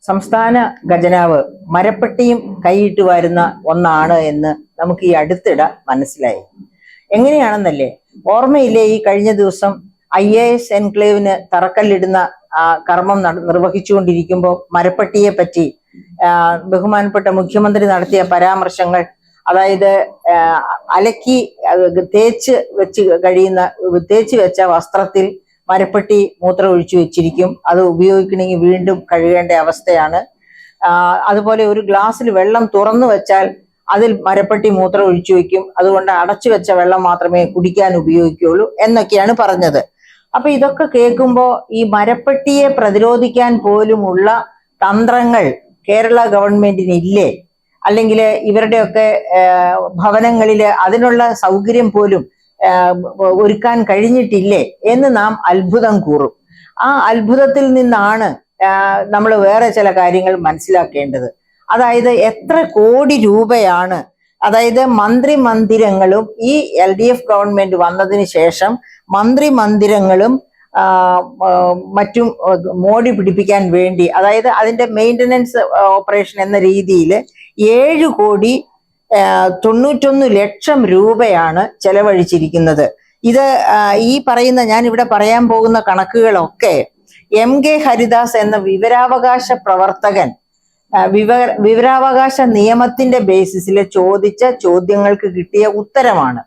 സംസ്ഥാന ഖജനാവ് മരപ്പെട്ടിയും കൈയിട്ട് വരുന്ന ഒന്നാണ് എന്ന് നമുക്ക് ഈ അടുത്തിടെ മനസ്സിലായി. എങ്ങനെയാണെന്നല്ലേ, ഓർമ്മയില്ലേ ഈ കഴിഞ്ഞ ദിവസം IAS എൻക്ലേവിന് തറക്കല്ലിടുന്ന കർമ്മം നിർവഹിച്ചുകൊണ്ടിരിക്കുമ്പോൾ മരപ്പെട്ടിയെ പറ്റി ബഹുമാനപ്പെട്ട മുഖ്യമന്ത്രി നടത്തിയ പരാമർശങ്ങൾ, അതായത് അലക്കി തേച്ച് വെച്ച വസ്ത്രത്തിൽ മരപ്പെട്ടി മൂത്രം ഒഴിച്ചു വെച്ചിരിക്കും, അത് ഉപയോഗിക്കണമെങ്കിൽ വീണ്ടും കഴുകേണ്ട അവസ്ഥയാണ്. അതുപോലെ ഒരു ഗ്ലാസ്സിൽ വെള്ളം തുറന്നു വെച്ചാൽ അതിൽ മരപ്പെട്ടി മൂത്രം ഒഴിച്ചു വെക്കും, അതുകൊണ്ട് അടച്ചു വെച്ച വെള്ളം മാത്രമേ കുടിക്കാൻ ഉപയോഗിക്കുകയുള്ളൂ എന്നൊക്കെയാണ് പറഞ്ഞത്. അപ്പൊ ഇതൊക്കെ കേൾക്കുമ്പോൾ ഈ മരപ്പെട്ടിയെ പ്രതിരോധിക്കാൻ പോലുമുള്ള തന്ത്രങ്ങൾ കേരള ഗവൺമെന്റിന് ഇല്ലേ, അല്ലെങ്കിൽ ഇവരുടെയൊക്കെ ഭവനങ്ങളില് അതിനുള്ള സൗകര്യം പോലും ഒരുക്കാൻ കഴിഞ്ഞിട്ടില്ലേ എന്ന് നാം അത്ഭുതം കൂറും. ആ അത്ഭുതത്തിൽ നിന്നാണ് നമ്മൾ വേറെ ചില കാര്യങ്ങൾ മനസ്സിലാക്കേണ്ടത്. അതായത് എത്ര കോടി രൂപയാണ്, അതായത് മന്ത്രി മന്ദിരങ്ങളും ഈ LDF ഗവൺമെന്റ് വന്നതിന് ശേഷം മന്ത്രി മന്ദിരങ്ങളും മറ്റും മോടി പിടിപ്പിക്കാൻ വേണ്ടി, അതായത് അതിന്റെ മെയിൻ്റനൻസ് ഓപ്പറേഷൻ എന്ന രീതിയിൽ 7,91,00,000 രൂപയാണ് ചെലവഴിച്ചിരിക്കുന്നത്. ഇത് ഈ പറയുന്ന ഞാൻ ഇവിടെ പറയാൻ പോകുന്ന കണക്കുകളൊക്കെ MK ഹരിദാസ് എന്ന വിവരാവകാശ പ്രവർത്തകൻ വിവരാവകാശ നിയമത്തിന്റെ ബേസിസിൽ ചോദിച്ച ചോദ്യങ്ങൾക്ക് കിട്ടിയ ഉത്തരമാണ്.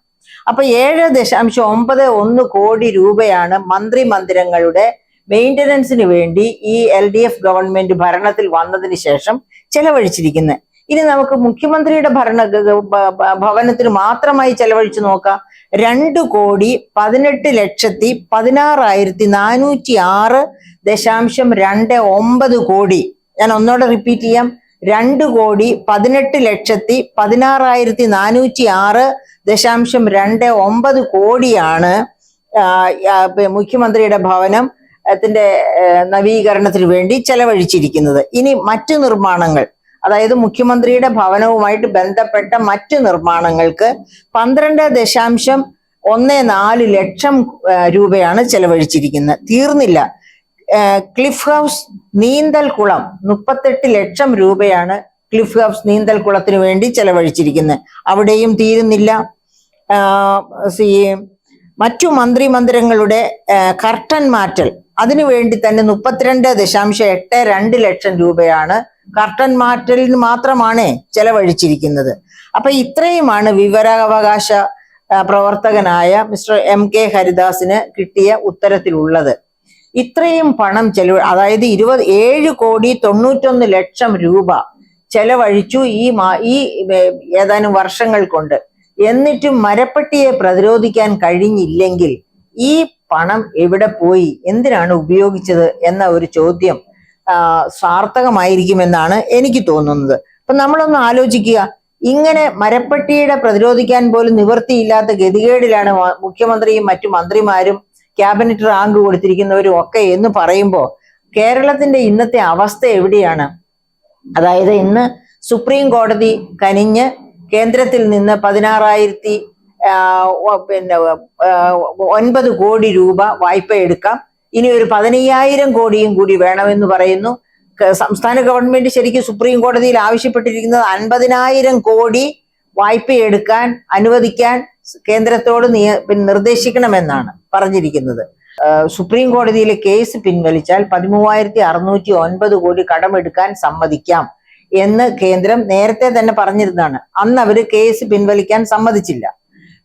അപ്പൊ 7.91 കോടി രൂപയാണ് മന്ത്രി മന്ദിരങ്ങളുടെ മെയിൻ്റനൻസിന് വേണ്ടി ഈ LDF ഗവൺമെന്റ് ഭരണത്തിൽ വന്നതിന് ശേഷം ചെലവഴിച്ചിരിക്കുന്നത്. ഇനി നമുക്ക് മുഖ്യമന്ത്രിയുടെ ഭവനത്തിന് മാത്രമായി ചെലവഴിച്ചു നോക്കാം. 2,18,406.29 കോടി. ഞാൻ ഒന്നോടെ റിപ്പീറ്റ് ചെയ്യാം, 2,18,406.29 കോടിയാണ് മുഖ്യമന്ത്രിയുടെ ഭവനത്തിന്റെ നവീകരണത്തിന് വേണ്ടി ചെലവഴിച്ചിരിക്കുന്നത്. ഇനി മറ്റു നിർമ്മാണങ്ങൾ, അതായത് മുഖ്യമന്ത്രിയുടെ ഭവനവുമായിട്ട് ബന്ധപ്പെട്ട മറ്റു നിർമ്മാണങ്ങൾക്ക് 12.14 ലക്ഷം രൂപയാണ് ചെലവഴിച്ചിരിക്കുന്നത്. തീർന്നില്ല. ക്ലിഫ് ഹൗസ് നീന്തൽക്കുളം 38 ലക്ഷം രൂപയാണ് ക്ലിഫ് ഹൗസ് നീന്തൽക്കുളത്തിന് വേണ്ടി ചെലവഴിച്ചിരിക്കുന്നത്. അവിടെയും തീരുന്നില്ല. മറ്റു മന്ദിരങ്ങളുടെ കർട്ടൻ മാറ്റൽ, അതിനു വേണ്ടി തന്നെ 32.82 ലക്ഷം രൂപയാണ് കർട്ടൻ മാറ്റലിന് മാത്രമാണ് ചെലവഴിച്ചിരിക്കുന്നത്. അപ്പൊ ഇത്രയുമാണ് വിവരാവകാശ പ്രവർത്തകനായ മിസ്റ്റർ MK ഹരിദാസിന് കിട്ടിയ ഉത്തരത്തിലുള്ളത്. ഇത്രയും പണം അതായത് 7,91,00,000 രൂപ ചെലവഴിച്ചു ഈ ഏതാനും വർഷങ്ങൾ കൊണ്ട്. എന്നിട്ടും മരപ്പെട്ടിയെ പ്രതിരോധിക്കാൻ കഴിഞ്ഞില്ലെങ്കിൽ ഈ പണം എവിടെ പോയി, എന്തിനാണ് ഉപയോഗിച്ചത് എന്ന ഒരു ചോദ്യം സാർത്ഥകമായിരിക്കുമെന്നാണ് എനിക്ക് തോന്നുന്നത്. അപ്പൊ നമ്മളൊന്ന് ആലോചിക്കുക, ഇങ്ങനെ മരപ്പെട്ടിയുടെ പ്രതിരോധിക്കാൻ പോലും നിവൃത്തിയില്ലാത്ത ഗതികേടിലാണ് മുഖ്യമന്ത്രിയും മറ്റു മന്ത്രിമാരും ക്യാബിനറ്റ് റാങ്ക് കൊടുത്തിരിക്കുന്നവരും ഒക്കെ എന്ന് പറയുമ്പോൾ കേരളത്തിന്റെ ഇന്നത്തെ അവസ്ഥ എവിടെയാണ്? അതായത് ഇന്ന് സുപ്രീം കോടതി കനിഞ്ഞ് കേന്ദ്രത്തിൽ നിന്ന് 16,9 കോടി രൂപ വായ്പ എടുക്കാം, ഇനി ഒരു 15,000 കോടിയും കൂടി വേണമെന്ന് പറയുന്നു. സംസ്ഥാന ഗവൺമെന്റ് ശരിക്കും സുപ്രീം കോടതിയിൽ ആവശ്യപ്പെട്ടിരിക്കുന്നത് 50,000 കോടി വായ്പ എടുക്കാൻ അനുവദിക്കാൻ കേന്ദ്രത്തോട് നിർദ്ദേശിക്കണമെന്നാണ് പറഞ്ഞിരിക്കുന്നത്. സുപ്രീം കോടതിയിലെ കേസ് പിൻവലിച്ചാൽ 13,609 കോടി കടമെടുക്കാൻ സമ്മതിക്കാം എന്ന് കേന്ദ്രം നേരത്തെ തന്നെ പറഞ്ഞിരുന്നതാണ്. അന്ന് അവര് കേസ് പിൻവലിക്കാൻ സമ്മതിച്ചില്ല.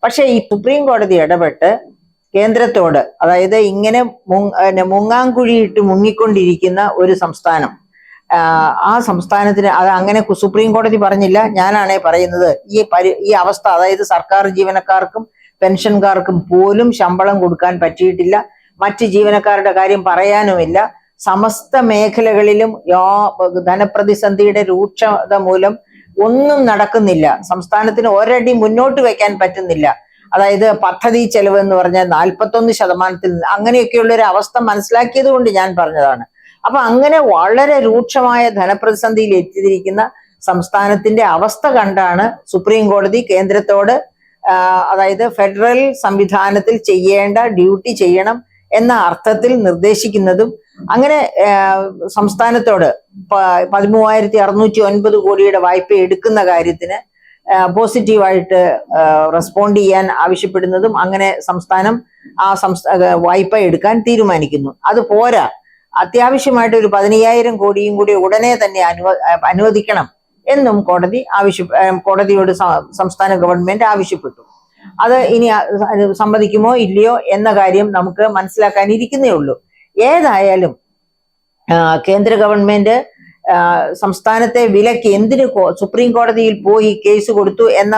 പക്ഷെ ഈ സുപ്രീം കോടതി ഇടപെട്ട് കേന്ദ്രത്തോട്, അതായത് ഇങ്ങനെ മുങ്ങാങ്കുഴിയിട്ട് മുങ്ങിക്കൊണ്ടിരിക്കുന്ന ഒരു സംസ്ഥാനം, ആ സംസ്ഥാനത്തിന് അത് അങ്ങനെ സുപ്രീം കോടതി പറഞ്ഞില്ല, ഞാനാണേ പറയുന്നത്. ഈ അവസ്ഥ, അതായത് സർക്കാർ ജീവനക്കാർക്കും പെൻഷൻകാർക്കും പോലും ശമ്പളം കൊടുക്കാൻ പറ്റിയിട്ടില്ല, മറ്റ് ജീവനക്കാരുടെ കാര്യം പറയാനുമില്ല. സമസ്ത മേഖലകളിലും ധനപ്രതിസന്ധിയുടെ രൂക്ഷത മൂലം ഒന്നും നടക്കുന്നില്ല. സംസ്ഥാനത്തിന് ഒരടി മുന്നോട്ട് വെക്കാൻ പറ്റുന്നില്ല. അതായത് പദ്ധതി ചെലവ് എന്ന് പറഞ്ഞാൽ 41%, അങ്ങനെയൊക്കെയുള്ള ഒരു അവസ്ഥ മനസ്സിലാക്കിയത് കൊണ്ട് ഞാൻ പറഞ്ഞതാണ്. അപ്പൊ അങ്ങനെ വളരെ രൂക്ഷമായ ധനപ്രതിസന്ധിയിൽ എത്തിയിരിക്കുന്ന സംസ്ഥാനത്തിന്റെ അവസ്ഥ കണ്ടാണ് സുപ്രീം കോടതി കേന്ദ്രത്തോട്, അതായത് ഫെഡറൽ സംവിധാനത്തിൽ ചെയ്യേണ്ട ഡ്യൂട്ടി ചെയ്യണം എന്ന അർത്ഥത്തിൽ നിർദ്ദേശിക്കുന്നതും അങ്ങനെ സംസ്ഥാനത്തോട് 13,609 കോടിയുടെ വായ്പ എടുക്കുന്ന കാര്യത്തിന് പോസിറ്റീവായിട്ട് റെസ്പോണ്ട് ചെയ്യാൻ ആവശ്യപ്പെടുന്നതും അങ്ങനെ സംസ്ഥാനം ആ വായ്പ എടുക്കാൻ തീരുമാനിക്കുന്നു. അത് പോരാ, അത്യാവശ്യമായിട്ട് ഒരു 15,000 കോടിയും കൂടി ഉടനെ തന്നെ അനുവദിക്കണം എന്നും കോടതിയോട് സംസ്ഥാന ഗവൺമെന്റ് ആവശ്യപ്പെട്ടു. അത് ഇനി സമ്മതിക്കുമോ ഇല്ലയോ എന്ന കാര്യം നമുക്ക് മനസ്സിലാക്കാനിരിക്കുന്നേ ഉള്ളൂ. ഏതായാലും കേന്ദ്ര ഗവൺമെന്റ് സംസ്ഥാനത്തെ വിലക്ക് എന്തിന് സുപ്രീം കോടതിയിൽ പോയി കേസ് കൊടുത്തു എന്ന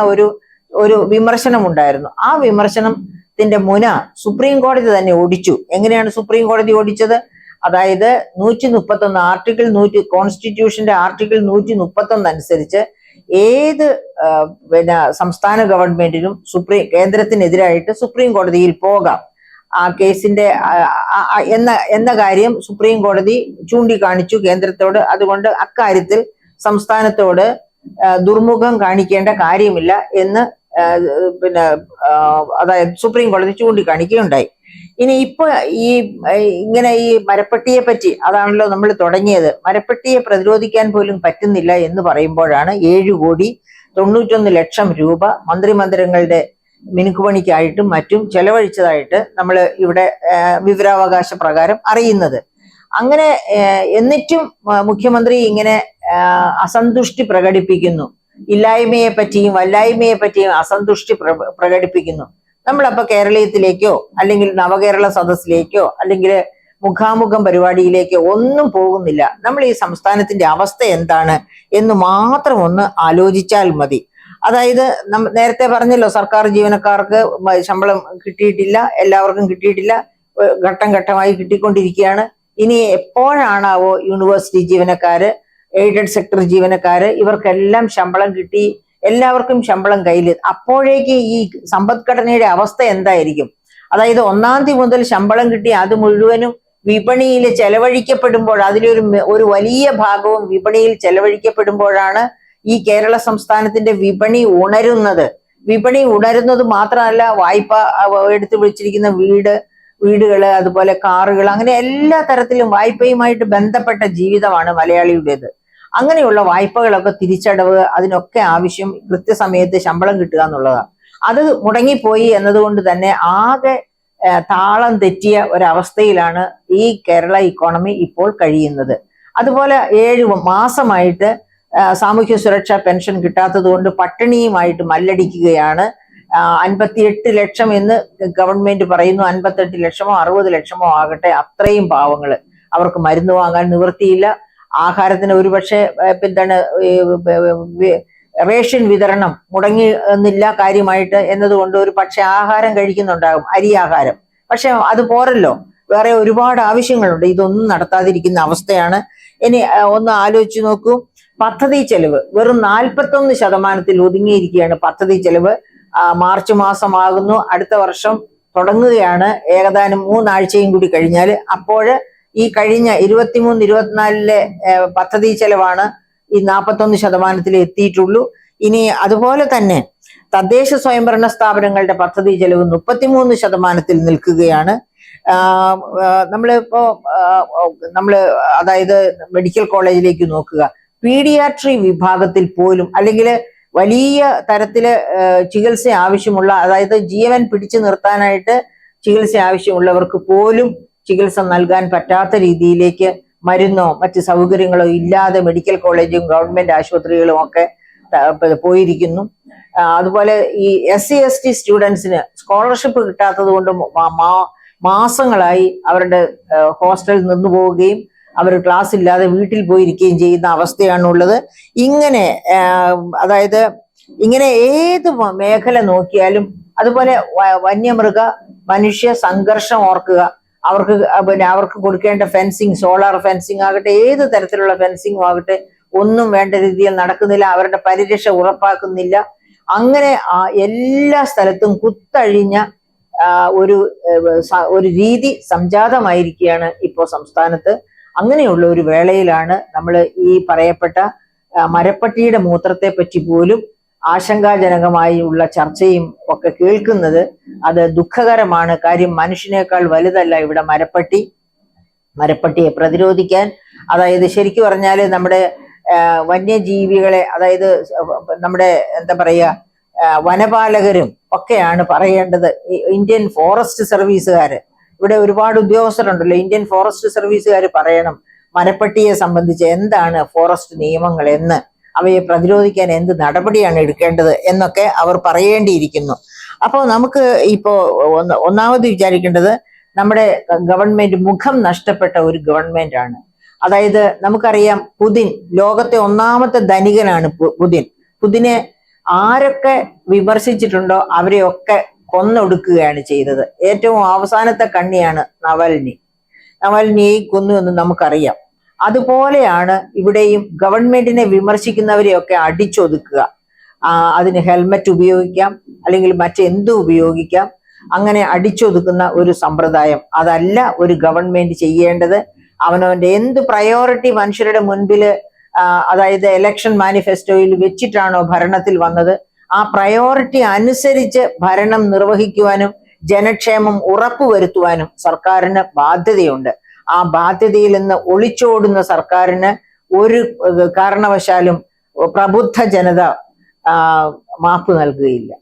ഒരു വിമർശനം ഉണ്ടായിരുന്നു. ആ വിമർശനത്തിന്റെ മുന സുപ്രീം കോടതി തന്നെ ഓടിച്ചു. എങ്ങനെയാണ് സുപ്രീം കോടതി ഓടിച്ചത്? അതായത് 131 കോൺസ്റ്റിറ്റ്യൂഷന്റെ ആർട്ടിക്കിൾ 131 അനുസരിച്ച് ഏത് സംസ്ഥാന ഗവൺമെന്റിനും കേന്ദ്രത്തിനെതിരായിട്ട് സുപ്രീം കോടതിയിൽ പോകാം ആ കേസിന്റെ എന്ന കാര്യം സുപ്രീം കോടതി ചൂണ്ടിക്കാണിച്ചു കേന്ദ്രത്തോട്. അതുകൊണ്ട് അക്കാര്യത്തിൽ സംസ്ഥാനത്തോട് ദുർമുഖം കാണിക്കേണ്ട കാര്യമില്ല എന്ന് അതായത് സുപ്രീം കോടതി ചൂണ്ടിക്കാണിക്കുകയുണ്ടായി. ഇനി ഇപ്പൊ ഈ മരപ്പട്ടിയെ പറ്റി, അതാണല്ലോ നമ്മൾ തുടങ്ങിയത്, മരപ്പട്ടിയെ പ്രതിരോധിക്കാൻ പോലും പറ്റുന്നില്ല എന്ന് പറയുമ്പോഴാണ് 7,91,00,000 രൂപ മന്ത്രിമന്ദിരങ്ങളുടെ മിനുക്കുപണിക്കായിട്ടും മറ്റും ചെലവഴിച്ചതായിട്ട് നമ്മൾ ഇവിടെ വിവരാവകാശ പ്രകാരം അറിയുന്നത്. അങ്ങനെ എന്നിട്ടും മുഖ്യമന്ത്രി ഇങ്ങനെ അസന്തുഷ്ടി പ്രകടിപ്പിക്കുന്നു. ഇല്ലായ്മയെ പറ്റിയും വല്ലായ്മയെ പറ്റിയും അസന്തുഷ്ടി പ്രകടിപ്പിക്കുന്നു. നമ്മളപ്പോ കേരളീയത്തിലേക്കോ അല്ലെങ്കിൽ നവകേരള സദസ്സിലേക്കോ അല്ലെങ്കിൽ മുഖാമുഖം പരിപാടിയിലേക്കോ ഒന്നും പോകുന്നില്ല. നമ്മൾ ഈ സംസ്ഥാനത്തിന്റെ അവസ്ഥ എന്താണ് എന്ന് മാത്രം ഒന്ന് ആലോചിച്ചാൽ മതി. അതായത് നേരത്തെ പറഞ്ഞല്ലോ, സർക്കാർ ജീവനക്കാർക്ക് ശമ്പളം കിട്ടിയിട്ടില്ല, എല്ലാവർക്കും കിട്ടിയിട്ടില്ല, ഘട്ടം ഘട്ടമായി കിട്ടിക്കൊണ്ടിരിക്കുകയാണ്. ഇനി എപ്പോഴാണാവോ യൂണിവേഴ്സിറ്റി ജീവനക്കാര്, എയ്ഡഡ് സെക്ടർ ജീവനക്കാര്, ഇവർക്കെല്ലാം ശമ്പളം കിട്ടി, എല്ലാവർക്കും ശമ്പളം കയ്യിൽ, അപ്പോഴേക്ക് ഈ സമ്പദ്ഘടനയുടെ അവസ്ഥ എന്തായിരിക്കും? അതായത് 1-ാം തീയതി മുതൽ ശമ്പളം കിട്ടി അത് മുഴുവനും വിപണിയിൽ ചെലവഴിക്കപ്പെടുമ്പോൾ, ഒരു വലിയ ഭാഗവും വിപണിയിൽ ചെലവഴിക്കപ്പെടുമ്പോഴാണ് ഈ കേരള സംസ്ഥാനത്തിന്റെ വിപണി ഉണരുന്നത്. വിപണി ഉണരുന്നത് മാത്രമല്ല, വായ്പ എടുത്തു വിളിച്ചിരിക്കുന്ന വീടുകള്, അതുപോലെ കാറുകൾ, അങ്ങനെ എല്ലാ തരത്തിലും വായ്പയുമായിട്ട് ബന്ധപ്പെട്ട ജീവിതമാണ് മലയാളിയുടേത്. അങ്ങനെയുള്ള വായ്പകളൊക്കെ തിരിച്ചടവ്, അതിനൊക്കെ ആവശ്യം കൃത്യസമയത്ത് ശമ്പളം കിട്ടുക എന്നുള്ളതാണ്. അത് മുടങ്ങിപ്പോയി എന്നതുകൊണ്ട് തന്നെ ആകെ താളം തെറ്റിയ ഒരവസ്ഥയിലാണ് ഈ കേരള ഇക്കോണമി ഇപ്പോൾ കഴിയുന്നത്. അതുപോലെ 7 മാസമായിട്ട് സാമൂഹ്യ സുരക്ഷാ പെൻഷൻ കിട്ടാത്തത് കൊണ്ട് പട്ടിണിയുമായിട്ട് മല്ലടിക്കുകയാണ്. 58 ലക്ഷം എന്ന് ഗവൺമെന്റ് പറയുന്നു. 58 ലക്ഷമോ 60 ലക്ഷമോ ആകട്ടെ, അത്രയും പാവങ്ങള്, അവർക്ക് മരുന്ന് വാങ്ങാൻ നിവൃത്തിയില്ല. ആഹാരത്തിന് ഒരുപക്ഷെ റേഷൻ വിതരണം മുടങ്ങില്ല കാര്യമായിട്ട് എന്നതുകൊണ്ട് ഒരു പക്ഷെ ആഹാരം കഴിക്കുന്നുണ്ടാകും, അരി ആഹാരം. പക്ഷെ അത് പോരല്ലോ, വേറെ ഒരുപാട് ആവശ്യങ്ങളുണ്ട്. ഇതൊന്നും നടത്താതിരിക്കുന്ന അവസ്ഥയാണ്. ഇനി ഒന്ന് ആലോചിച്ച് നോക്കൂ, പദ്ധതി ചെലവ് വെറും 41% ഒതുങ്ങിയിരിക്കുകയാണ്. പദ്ധതി ചെലവ് മാർച്ച് മാസമാകുന്നു, അടുത്ത വർഷം തുടങ്ങുകയാണ്. ഏകദേശം 3 ആഴ്ചയും കൂടി കഴിഞ്ഞാൽ അപ്പോൾ ഈ കഴിഞ്ഞ 23-24 പദ്ധതി ചെലവാണ് ഈ 41% എത്തിയിട്ടുള്ളൂ. ഇനി അതുപോലെ തന്നെ തദ്ദേശ സ്വയംഭരണ സ്ഥാപനങ്ങളുടെ പദ്ധതി ചെലവ് 33% നിൽക്കുകയാണ്. അതായത് മെഡിക്കൽ കോളേജിലേക്ക് നോക്കുക, പീഡിയാട്രി വിഭാഗത്തിൽ പോലും അല്ലെങ്കിൽ വലിയ തരത്തില് ചികിത്സ ആവശ്യമുള്ള, അതായത് ജീവൻ പിടിച്ചു നിർത്താനായിട്ട് ചികിത്സ ആവശ്യമുള്ളവർക്ക് പോലും ചികിത്സ നൽകാൻ പറ്റാത്ത രീതിയിലേക്ക് മരുന്നോ മറ്റ് സൗകര്യങ്ങളോ ഇല്ലാതെ മെഡിക്കൽ കോളേജും ഗവൺമെന്റ് ആശുപത്രികളും ഒക്കെ പോയിരിക്കുന്നു. അതുപോലെ ഈ SC/ST സ്റ്റുഡൻസിന് സ്കോളർഷിപ്പ് കിട്ടാത്തത് കൊണ്ട് മാസങ്ങളായി അവരുടെ ഹോസ്റ്റലിൽ നിന്നു പോവുകയും അവർ ക്ലാസ് ഇല്ലാതെ വീട്ടിൽ പോയിരിക്കുകയും ചെയ്യുന്ന അവസ്ഥയാണുള്ളത്. അതായത് ഇങ്ങനെ ഏത് മേഖല നോക്കിയാലും, അതുപോലെ വന്യമൃഗ മനുഷ്യ സംഘർഷം ഓർക്കുക, അവർക്ക് കൊടുക്കേണ്ട ഫെൻസിങ്, സോളാർ ഫെൻസിങ് ആകട്ടെ, ഏത് തരത്തിലുള്ള ഫെൻസിങ്ങും ആകട്ടെ, ഒന്നും വേണ്ട രീതിയിൽ നടക്കുന്നില്ല. അവരുടെ പരിരക്ഷ ഉറപ്പാക്കുന്നില്ല. അങ്ങനെ എല്ലാ സ്ഥലത്തും കുത്തഴിഞ്ഞ ഒരു രീതി സംജാതമായിരിക്കുകയാണ് ഇപ്പോൾ സംസ്ഥാനത്ത്. അങ്ങനെയുള്ള ഒരു വേളയിലാണ് നമ്മൾ ഈ പറയപ്പെട്ട മരപ്പട്ടിയുടെ മൂത്രത്തെ പറ്റി പോലും ആശങ്കാജനകമായി ഉള്ള ചർച്ചയും ഒക്കെ കേൾക്കുന്നത്. അത് ദുഃഖകരമാണ്. കാര്യം മനുഷ്യനേക്കാൾ വലുതല്ല ഇവിടെ മരപ്പട്ടി. മരപ്പട്ടിയെ പ്രതിരോധിക്കാൻ, അതായത് ശരിക്കും പറഞ്ഞാൽ നമ്മുടെ വന്യജീവികളെ, അതായത് നമ്മുടെ എന്താ പറയുക, വനപാലകരും ഒക്കെയാണ് പറയേണ്ടത്. ഇന്ത്യൻ ഫോറസ്റ്റ് സർവീസുകാര്, ഇവിടെ ഒരുപാട് ഉദ്യോഗസ്ഥരുണ്ടല്ലോ, ഇന്ത്യൻ ഫോറസ്റ്റ് സർവീസുകാർ പറയണം മരപ്പട്ടിയെ സംബന്ധിച്ച് എന്താണ് ഫോറസ്റ്റ് നിയമങ്ങൾ എന്ന്, അവയെ പ്രതിരോധിക്കാൻ എന്ത് നടപടിയാണ് എടുക്കേണ്ടത് എന്നൊക്കെ അവർ പറയേണ്ടിയിരിക്കുന്നു. അപ്പോൾ നമുക്ക് ഇപ്പോൾ ഒന്നാമത് വിചാരിക്കേണ്ടത്, നമ്മുടെ ഗവൺമെന്റ് മുഖം നഷ്ടപ്പെട്ട ഒരു ഗവൺമെന്റ് ആണ്. അതായത് നമുക്കറിയാം, പുതിൻ ലോകത്തെ ഒന്നാമത്തെ ധനികനാണ്. പുതിനെ ആരൊക്കെ വിമർശിച്ചിട്ടുണ്ടോ അവരെയൊക്കെ കൊന്നൊടുക്കുകയാണ് ചെയ്തത്. ഏറ്റവും അവസാനത്തെ കണ്ണിയാണ് നവൽനിയെ കൊന്നു എന്ന് നമുക്കറിയാം. അതുപോലെയാണ് ഇവിടെയും ഗവൺമെന്റിനെ വിമർശിക്കുന്നവരെയൊക്കെ അടിച്ചൊതുക്കുക. അതിന് ഹെൽമറ്റ് ഉപയോഗിക്കാം, അല്ലെങ്കിൽ മറ്റെന്തും ഉപയോഗിക്കാം. അങ്ങനെ അടിച്ചൊതുക്കുന്ന ഒരു സമ്പ്രദായം അതല്ല ഒരു ഗവൺമെന്റ് ചെയ്യേണ്ടത്. അവനവന്റെ എന്ത് പ്രയോറിറ്റി മനുഷ്യരുടെ മുൻപിൽ, അതായത് ഇലക്ഷൻ മാനിഫെസ്റ്റോയിൽ വെച്ചിട്ടാണോ ഭരണത്തിൽ വന്നത്, ആ പ്രയോറിറ്റി അനുസരിച്ച് ഭരണം നിർവഹിക്കുവാനും ജനക്ഷേമം ഉറപ്പുവരുത്തുവാനും സർക്കാരിന് ബാധ്യതയുണ്ട്. ആ ബാധ്യതയിൽ നിന്ന് ഒളിച്ചോടുന്ന സർക്കാരിന് ഒരു കാരണവശാലും പ്രബുദ്ധ ജനത മാപ്പ് നൽകുകയില്ല.